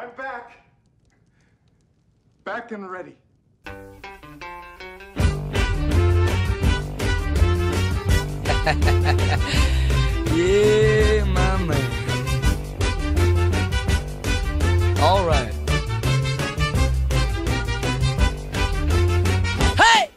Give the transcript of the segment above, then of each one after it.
I'm back. Back and ready. Yeah, my man. All right. Hey!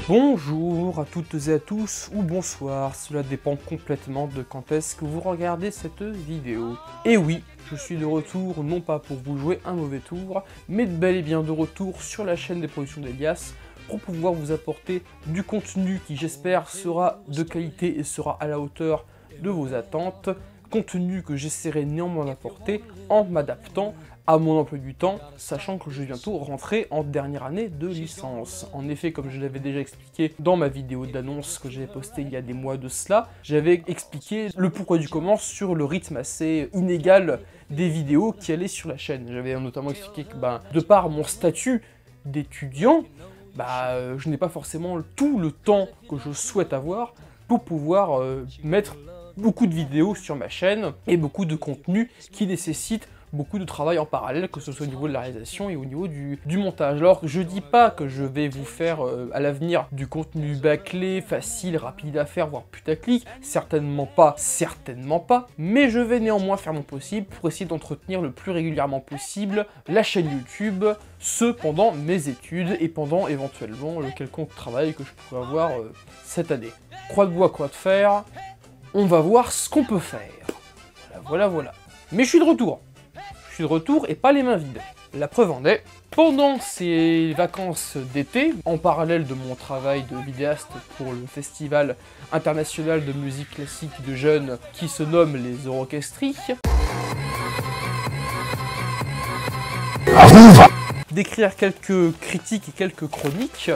Bonjour à toutes et à tous, ou bonsoir, cela dépend complètement de quand est-ce que vous regardez cette vidéo. Et oui, je suis de retour, non pas pour vous jouer un mauvais tour, mais bel et bien de retour sur la chaîne des productions d'Elias, pour pouvoir vous apporter du contenu qui j'espère sera de qualité et sera à la hauteur de vos attentes, contenu que j'essaierai néanmoins d'apporter en m'adaptant à mon emploi du temps, sachant que je vais bientôt rentrer en dernière année de licence. En effet, comme je l'avais déjà expliqué dans ma vidéo d'annonce que j'avais postée il y a des mois de cela, j'avais expliqué le pourquoi du comment sur le rythme assez inégal des vidéos qui allaient sur la chaîne. J'avais notamment expliqué que de par mon statut d'étudiant, je n'ai pas forcément tout le temps que je souhaite avoir pour pouvoir mettre beaucoup de vidéos sur ma chaîne et beaucoup de contenu qui nécessite beaucoup de travail en parallèle, que ce soit au niveau de la réalisation et au niveau du montage. Alors, je dis pas que je vais vous faire à l'avenir du contenu bâclé, facile, rapide à faire, voire putaclic, certainement pas, mais je vais néanmoins faire mon possible pour essayer d'entretenir le plus régulièrement possible la chaîne YouTube, ce pendant mes études et pendant éventuellement le quelconque travail que je pourrais avoir cette année. Croix de bois, croix de fer, on va voir ce qu'on peut faire. Voilà. Mais je suis de retour. Et pas les mains vides. La preuve en est, pendant ces vacances d'été, en parallèle de mon travail de vidéaste pour le festival international de musique classique de jeunes qui se nomme les Orchestries, d'écrire quelques critiques et quelques chroniques,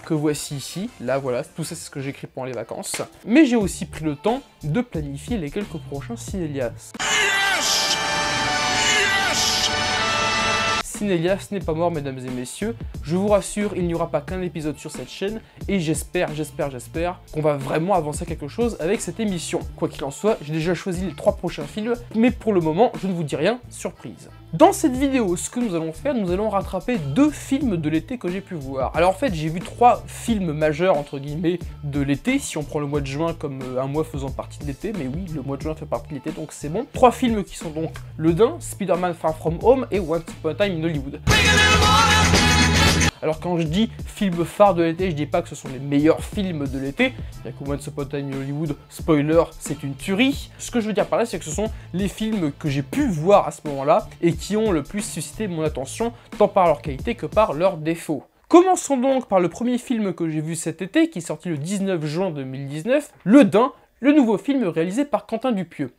que voici ici, là voilà, tout ça c'est ce que j'écris pendant les vacances, mais j'ai aussi pris le temps de planifier les quelques prochains Cinélias. Cinélias n'est pas mort, mesdames et messieurs, je vous rassure, il n'y aura pas qu'un épisode sur cette chaîne, et j'espère qu'on va vraiment avancer quelque chose avec cette émission. Quoi qu'il en soit, j'ai déjà choisi les 3 prochains films, mais pour le moment, je ne vous dis rien, surprise. Dans cette vidéo, ce que nous allons faire, nous allons rattraper 2 films de l'été que j'ai pu voir. Alors en fait, j'ai vu 3 films majeurs, entre guillemets, de l'été, si on prend le mois de juin comme un mois faisant partie de l'été, mais oui, le mois de juin fait partie de l'été, donc c'est bon. 3 films qui sont donc Le Dain, Spider-Man Far From Home et Once Upon a Time in Hollywood. Alors quand je dis films phares de l'été, je dis pas que ce sont les meilleurs films de l'été, il y a que Once Upon a Time in Hollywood, spoiler, c'est une tuerie. Ce que je veux dire par là, c'est que ce sont les films que j'ai pu voir à ce moment-là et qui ont le plus suscité mon attention, tant par leur qualité que par leurs défauts. Commençons donc par le premier film que j'ai vu cet été, qui est sorti le 19 juin 2019, Le Dain, le nouveau film réalisé par Quentin Dupieux.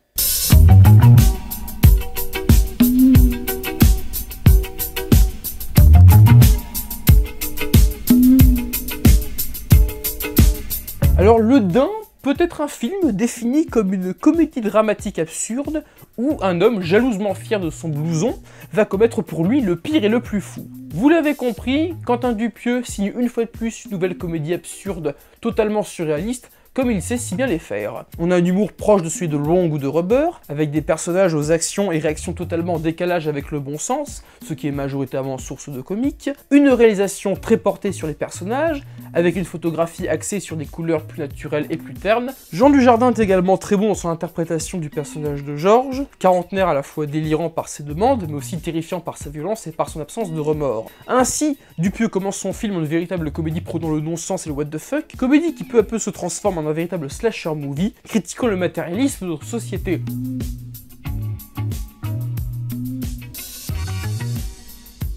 Alors Le Dain peut être un film défini comme une comédie dramatique absurde où un homme jalousement fier de son blouson va commettre pour lui le pire et le plus fou. Vous l'avez compris, Quentin Dupieux signe une fois de plus une nouvelle comédie absurde totalement surréaliste, comme il sait si bien les faire. On a un humour proche de celui de Long ou de Rubber, avec des personnages aux actions et réactions totalement en décalage avec le bon sens, ce qui est majoritairement source de comique, une réalisation très portée sur les personnages, avec une photographie axée sur des couleurs plus naturelles et plus ternes. Jean Dujardin est également très bon dans son interprétation du personnage de Georges, quarantenaire à la fois délirant par ses demandes, mais aussi terrifiant par sa violence et par son absence de remords. Ainsi, Dupieux commence son film en une véritable comédie prônant le non-sens et le what the fuck, comédie qui peu à peu se transforme en un véritable slasher movie, critiquant le matérialisme de notre société.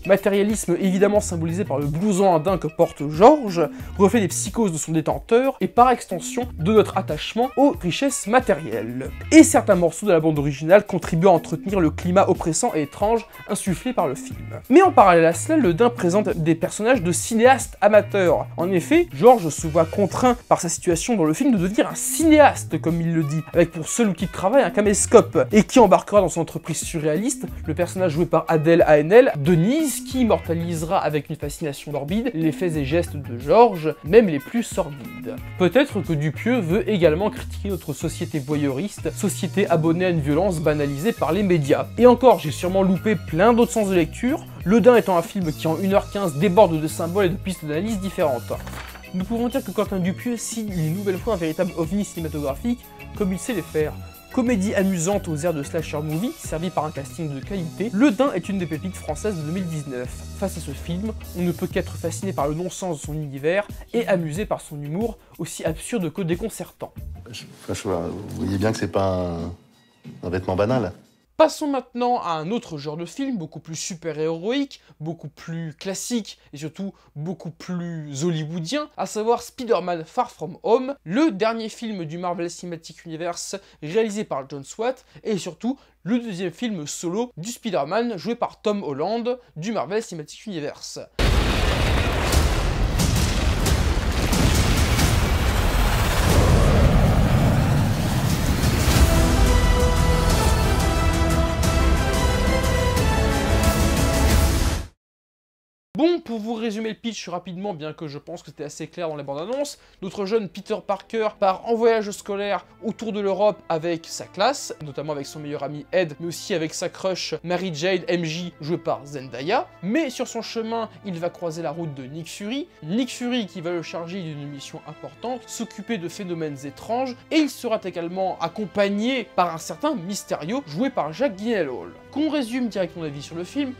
Matérialisme évidemment symbolisé par le blouson indien que porte Georges, reflet des psychoses de son détenteur, et par extension de notre attachement aux richesses matérielles. Et certains morceaux de la bande originale contribuent à entretenir le climat oppressant et étrange insufflé par le film. Mais en parallèle à cela, Le Dain présente des personnages de cinéastes amateurs. En effet, Georges se voit contraint par sa situation dans le film de devenir un cinéaste, comme il le dit, avec pour seul outil de travail un caméscope, et qui embarquera dans son entreprise surréaliste le personnage joué par Adèle Haenel, Denise, actrice qui immortalisera avec une fascination morbide les faits et gestes de Georges, même les plus sordides. Peut-être que Dupieux veut également critiquer notre société voyeuriste, société abonnée à une violence banalisée par les médias. Et encore, j'ai sûrement loupé plein d'autres sens de lecture, Le Dain étant un film qui en 1h15 déborde de symboles et de pistes d'analyse différentes. Nous pouvons dire que Quentin Dupieux signe une nouvelle fois un véritable ovni cinématographique, comme il sait les faire. Comédie amusante aux airs de slasher movie, servie par un casting de qualité, Le Dain est une des pépites françaises de 2019. Face à ce film, on ne peut qu'être fasciné par le non-sens de son univers et amusé par son humour, aussi absurde que déconcertant. Vous voyez bien que c'est pas un vêtement banal. Passons maintenant à un autre genre de film, beaucoup plus super-héroïque, beaucoup plus classique et surtout beaucoup plus hollywoodien, à savoir Spider-Man Far From Home, le dernier film du Marvel Cinematic Universe réalisé par Jon Swatt et surtout le deuxième film solo du Spider-Man joué par Tom Holland du Marvel Cinematic Universe. Bon, pour vous résumer le pitch rapidement, bien que je pense que c'était assez clair dans les bandes annonces, notre jeune Peter Parker part en voyage scolaire autour de l'Europe avec sa classe, notamment avec son meilleur ami Ed, mais aussi avec sa crush Mary Jane MJ, jouée par Zendaya. Mais sur son chemin, il va croiser la route de Nick Fury qui va le charger d'une mission importante, s'occuper de phénomènes étranges, et il sera également accompagné par un certain Mysterio, joué par Jake Gyllenhaal. Qu'on résume directement l'avis sur le film,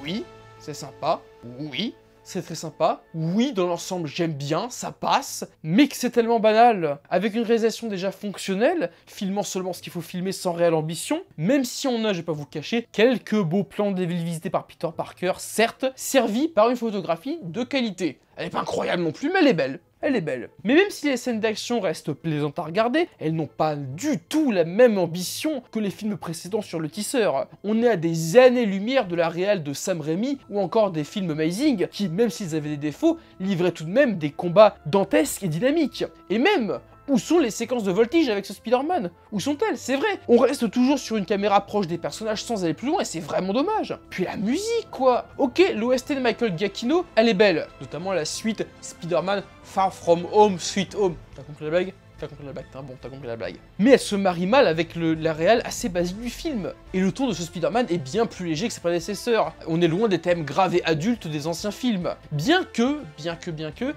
oui, c'est sympa, oui, c'est très sympa, oui, dans l'ensemble j'aime bien, ça passe, mais que c'est tellement banal. Avec une réalisation déjà fonctionnelle, filmant seulement ce qu'il faut filmer sans réelle ambition, même si on a, je vais pas vous le cacher, quelques beaux plans des villes visitées par Peter Parker, certes, servis par une photographie de qualité. Elle est pas incroyable non plus, mais elle est belle. Elle est belle. Mais même si les scènes d'action restent plaisantes à regarder, elles n'ont pas du tout la même ambition que les films précédents sur le tisseur. On est à des années-lumière de la réal de Sam Raimi ou encore des films Amazing qui, même s'ils avaient des défauts, livraient tout de même des combats dantesques et dynamiques. Et même, où sont les séquences de voltige avec ce Spider-Man? Où sont-elles? C'est vrai, on reste toujours sur une caméra proche des personnages sans aller plus loin et c'est vraiment dommage. Puis la musique, quoi. Ok, l'OST de Michael Giacchino, elle est belle, notamment la suite Spider-Man Far From Home, Sweet Home. T'as compris la blague? T'as compris la blague, t'as compris la blague. Mais elle se marie mal avec la réal assez basique du film. Et le ton de ce Spider-Man est bien plus léger que ses prédécesseurs. On est loin des thèmes graves et adultes des anciens films. Bien que,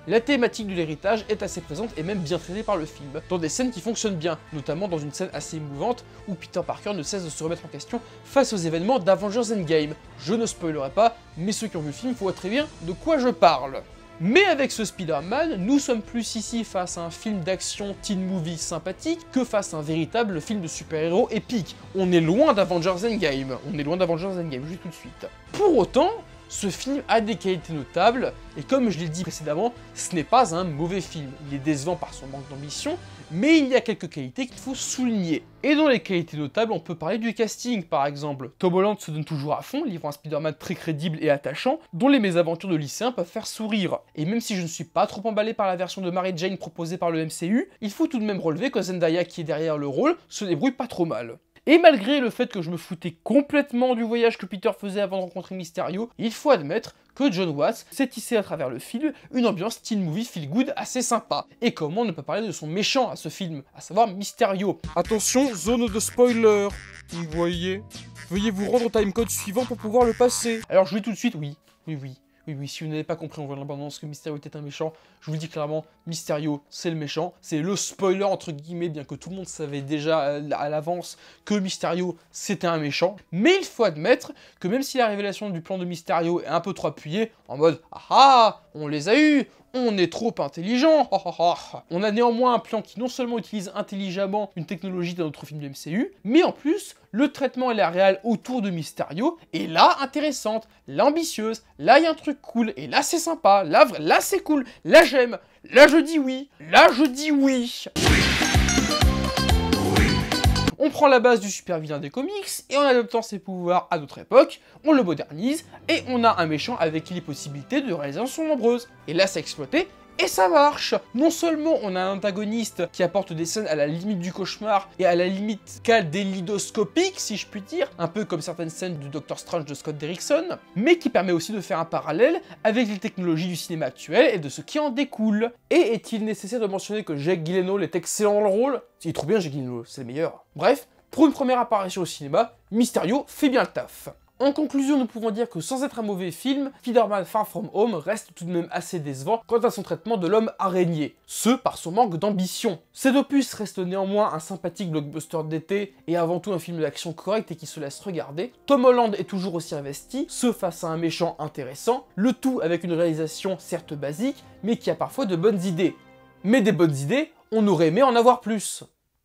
la thématique de l'héritage est assez présente et même bien traitée par le film. Dans des scènes qui fonctionnent bien, notamment dans une scène assez émouvante où Peter Parker ne cesse de se remettre en question face aux événements d'Avengers Endgame. Je ne spoilerai pas, mais ceux qui ont vu le film voient très bien de quoi je parle. Mais avec ce Spider-Man, nous sommes plus ici face à un film d'action teen movie sympathique que face à un véritable film de super-héros épique. On est loin d'Avengers Endgame, je dis tout de suite. Pour autant, ce film a des qualités notables, et comme je l'ai dit précédemment, ce n'est pas un mauvais film. Il est décevant par son manque d'ambition, mais il y a quelques qualités qu'il faut souligner. Et dans les qualités notables, on peut parler du casting, par exemple. Tom Holland se donne toujours à fond, livrant un Spider-Man très crédible et attachant, dont les mésaventures de lycéens peuvent faire sourire. Et même si je ne suis pas trop emballé par la version de Mary Jane proposée par le MCU, il faut tout de même relever que Zendaya, qui est derrière le rôle, se débrouille pas trop mal. Et malgré le fait que je me foutais complètement du voyage que Peter faisait avant de rencontrer Mysterio, il faut admettre que Jon Watts s'est tissé à travers le film une ambiance teen movie feel good assez sympa. Et comment ne pas parler de son méchant à ce film, à savoir Mysterio. Attention, zone de spoiler. Vous voyez, veuillez vous rendre au timecode suivant pour pouvoir le passer. Alors je vous dis tout de suite, oui, si vous n'avez pas compris en voyant l'abondance que Mysterio était un méchant, je vous le dis clairement, Mysterio, c'est le méchant, c'est le spoiler entre guillemets, bien que tout le monde savait déjà à l'avance que Mysterio, c'était un méchant. Mais il faut admettre que même si la révélation du plan de Mysterio est un peu trop appuyée, en mode « Ah ah, on les a eus !» On est trop intelligent. On a néanmoins un plan qui non seulement utilise intelligemment une technologie d'un autre film du MCU, mais en plus, le traitement et la réal autour de Mysterio est là intéressante, là ambitieuse, là il y a un truc cool, et là c'est sympa, là c'est cool, là j'aime, là je dis oui, On prend la base du super vilain des comics, et en adoptant ses pouvoirs à notre époque, on le modernise, et on a un méchant avec qui les possibilités de réalisation sont nombreuses. Et là c'est exploité, Et ça marche! Non seulement on a un antagoniste qui apporte des scènes à la limite du cauchemar et à la limite cadélidoscopique, si je puis dire, un peu comme certaines scènes du Doctor Strange de Scott Derrickson, mais qui permet aussi de faire un parallèle avec les technologies du cinéma actuel et de ce qui en découle. Et est-il nécessaire de mentionner que Jake Gyllenhaal est excellent dans le rôle? Il est trop bien Jake Gyllenhaal, c'est le meilleur. Bref, pour une première apparition au cinéma, Mysterio fait bien le taf. En conclusion, nous pouvons dire que sans être un mauvais film, Spider-Man Far From Home reste tout de même assez décevant quant à son traitement de l'homme araignée, ce par son manque d'ambition. Cet opus reste néanmoins un sympathique blockbuster d'été et avant tout un film d'action correct et qui se laisse regarder. Tom Holland est toujours aussi investi, ce face à un méchant intéressant, le tout avec une réalisation certes basique, mais qui a parfois de bonnes idées. Mais des bonnes idées, on aurait aimé en avoir plus.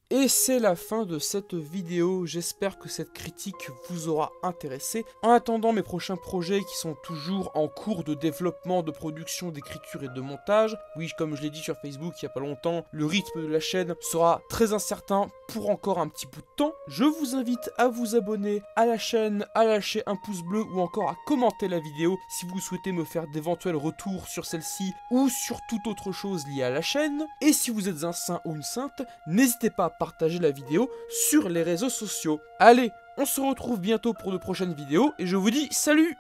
Et c'est la fin de cette vidéo, j'espère que cette critique vous aura intéressé. En attendant mes prochains projets qui sont toujours en cours de développement, de production, d'écriture et de montage, oui, comme je l'ai dit sur Facebook il n'y a pas longtemps, le rythme de la chaîne sera très incertain pour encore un petit bout de temps. Je vous invite à vous abonner à la chaîne, à lâcher un pouce bleu ou encore à commenter la vidéo si vous souhaitez me faire d'éventuels retours sur celle-ci ou sur toute autre chose liée à la chaîne. Et si vous êtes un saint ou une sainte, n'hésitez pas à partager la vidéo sur les réseaux sociaux. Allez, on se retrouve bientôt pour de prochaines vidéos et je vous dis salut!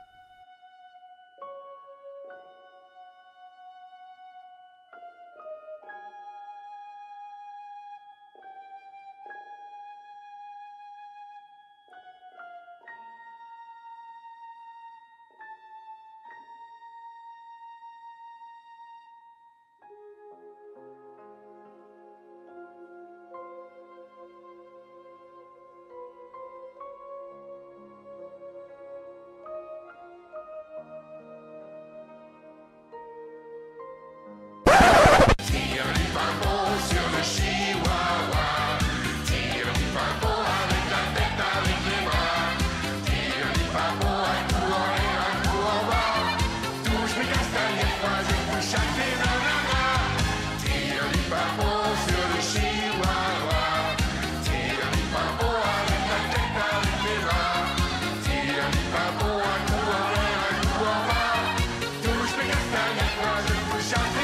Touche mes castanets, moi je touche à tes